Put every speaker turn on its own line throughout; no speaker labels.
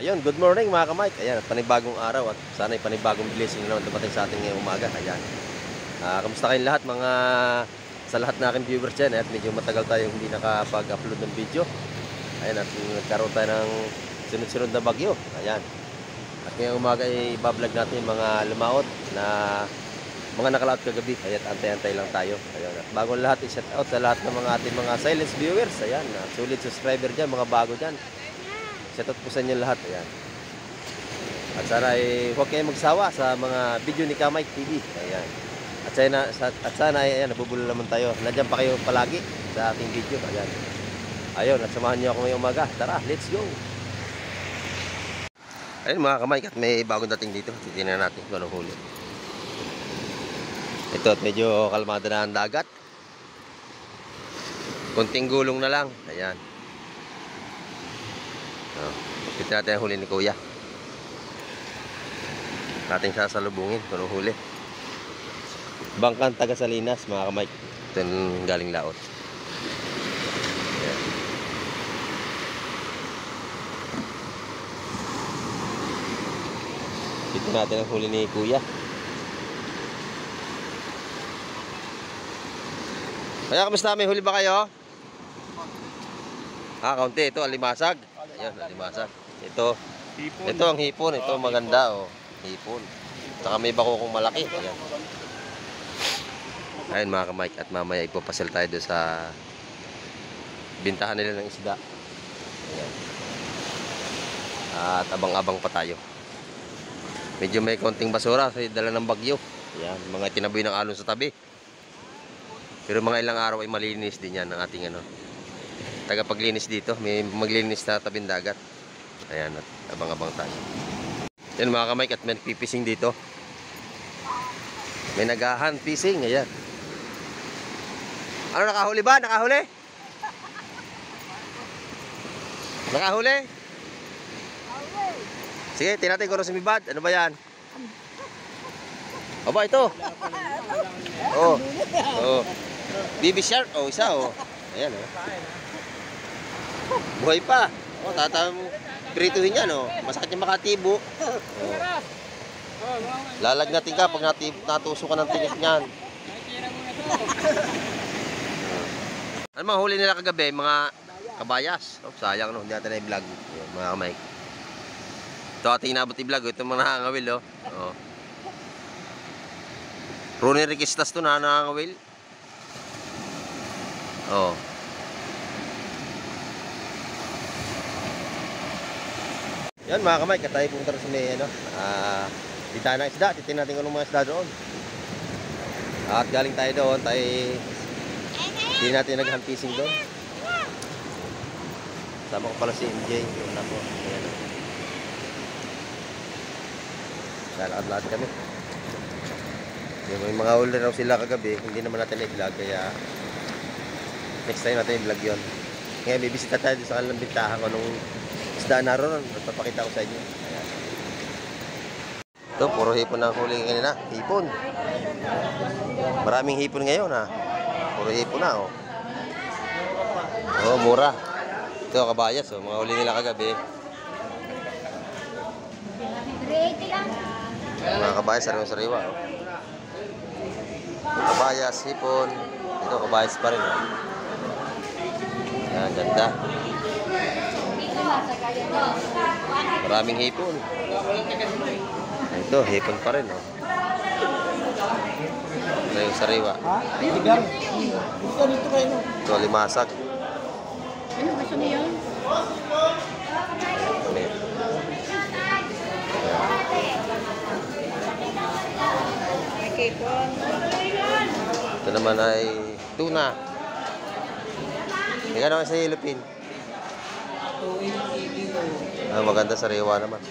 Ayun, good morning mga ka-Mike. Ayan, panibagong araw at sana'y panibagong blessing na naman dumating sa ating ngayong umaga. Ayan. Kamusta kayong lahat mga sa lahat na aking viewers dyan at medyo matagal tayong hindi nakapag-upload ng video. Ayan, at nagkaroon tayo ng sunod-sunod na bagyo. Ayan. At ngayong umaga ay bablog natin yung mga lumaot na mga nakalaot kagabi. Ayan, antay-antay lang tayo. Ayan. At bago lahat, i-shout out sa lahat ng mga ating mga silence viewers. Ayan, solid subscriber dyan, mga bago dyan. Shoutout po sa inyo lahat. Ayan. At sana ay huwag kayong magsawa sa mga video ni Ka-Mike TV. Ayan. At sana ay ayan, nabubulo naman tayo. Nandiyan pa kayo palagi sa ating video. Ayan. Ayun, at samahan niyo ako ngayong umaga. Tara, let's go. Ayun mga Ka-Mike, at may bagong dating dito. Titingnan natin kung anong huli. Ito, at medyo kalmada na ang dagat. Kunting gulong na lang. Ayan. Kita natin ang huli ni Kuya. Ating sasalubungin kung anong huli. Bangkang taga Salinas mga Ka-Mike. Ito yung galing laot. Ayan. Dito natin ang huli ni Kuya. Kaya kamusta, may huli ba kayo? Kaunti. Ito, alimasag. Ayan, alimasag. Ito, hipon. Ito ang hipon. Ito maganda, oh. Hipon. Saka may bako kong malaki. Ayan. Ayun mga Ka-Mike, at mamaya ipapasel tayo doon sa bintahan nila ng isda. Ayan. At abang-abang pa tayo. Medyo may konting basura sa dala ng bagyo. Ayan, mga tinaboy ng alon sa tabi. Pero mga ilang araw ay malinis din yan ng ating tagapaglinis dito. May maglinis na tabing dagat. Ayan, at abang-abang tayo. Yan mga Ka-Mike, at may pipising dito. May nag-hand fishing. Ayan. Ano, nakahuli ba? Nakahuli? Nakahuli? Sige, tinatin ko na si Mibad. Ano ba yan? Aba, ito. Oh. Oh. Baby shark. Oh, isa oh. Ayan oh. Buhay pa. Oh, tatama mo. Pirituhin yan oh. Masakit yung makatibo. Oh. Lalagnatin ka pag natusok ka ng tinik niyan. Ano mga huli nila kagabi? Mga kabayas. Oh, sayang no. Hindi natin na i-vlog. Mga Ka-Mike. Ito ating inabot i-vlog. Ito mga nakangawil oh. Oh. Ronnie Riquistas to na nakangawil. Oh. Yan mga Ka-Mike, at tayo punta sa may dita ng isda. Titignan natin kung anong mga isda doon. At galing tayo doon, hindi natin nag-hand fishing doon. Sama ko pala si MJ. Yun ako. Ayan. Lalakad-lakad kami. May mga huli raw sila kagabi. Hindi naman natin na-vlog, kaya next time natin i-vlog yun. Ngayon, may bisita tayo sa kanilang bintahan kung anong isda naroon. Papakita ko sa inyo. Ayan. Ito, puro hipon ang huli ngayon na. Hipon. Maraming hipon ngayon ha. Puro hipon na oh. Oh, mura. Ito, kabayas oh. Mga huli nila kagabi. Mga kabayas, sariwa-sariwa oh. Kabayas, hipon. Ito, kabayas pa rin oh. Ayan, ganda. Maraming hipon. Ito, hipon pa rin oh. Ito yung sariwa. Ito, limasag.
Ano gusto niyo yun? May kipon.
Ito naman ay tuna. Ika naman sa Ilupin. Maganda sariwa naman.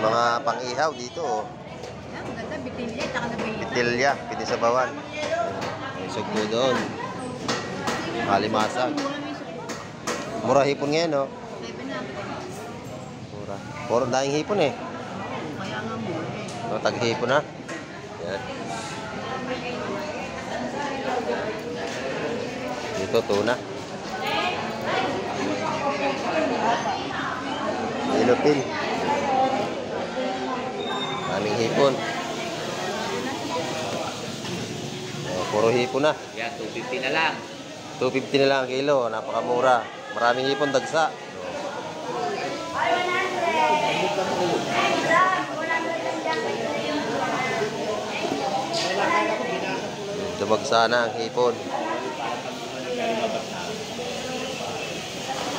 Mga pang-ihaw dito oh.
Maganda, bitilya, taka na ba?
Bitilya, piti sa bawan. May sugpo doon. Kalimasag. Mura hipon ngayon, no?
700.
Mura. Puro daing hipon eh.
Kaya nga mura eh.
No, tag-hipon na. Yan. Dito, tuna. Ilupin. Daming hipon. Oh, puro hipon na.
Yan, 250 na lang.
250 na lang ang kilo. Napakamura. Maraming hipon dagsa. Dumagsa na ang hipon.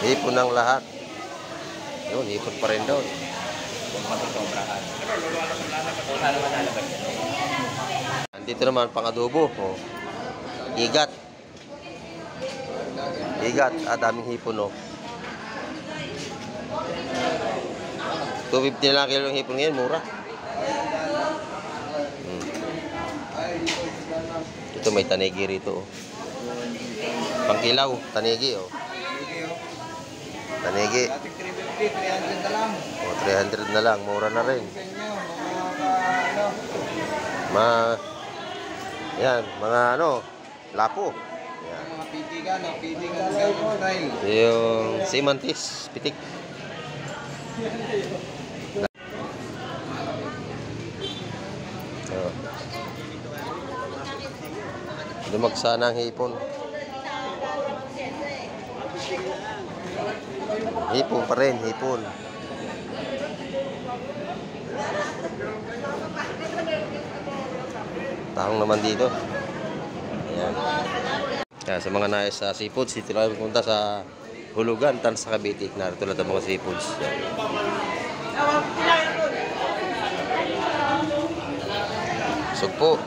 Hipon ng lahat. Yun, hipon pa rin doon.
Kung kami sobrahan. Kung sana malalabas yan.
Andito naman pang adobo. Oh. Igat. Igat. Daming hipon, oh. 250 na lang kilo ng hipon ngayon, mura. Ito may tanigi rito, oh. Pangkilaw, tanigi, oh. Tanigi.
300 na lang.
Oh, 300 na lang, mura na rin.
Sa inyo, mga
Yan, mga ano, lapo. Yan.
mga pitigan, no? Pitigan style.
Ito yung semantis, pitik. Oh. Dumagsa na ang hipon. Hipon pa rin, hipon. Tahong naman dito. Ayan. Kaya sa mga nais sa seafoods, dito lang pumunta sa Hulugan, Tan sa Cavite. Narito lang ang mga seafoods. Yan. Sugpo.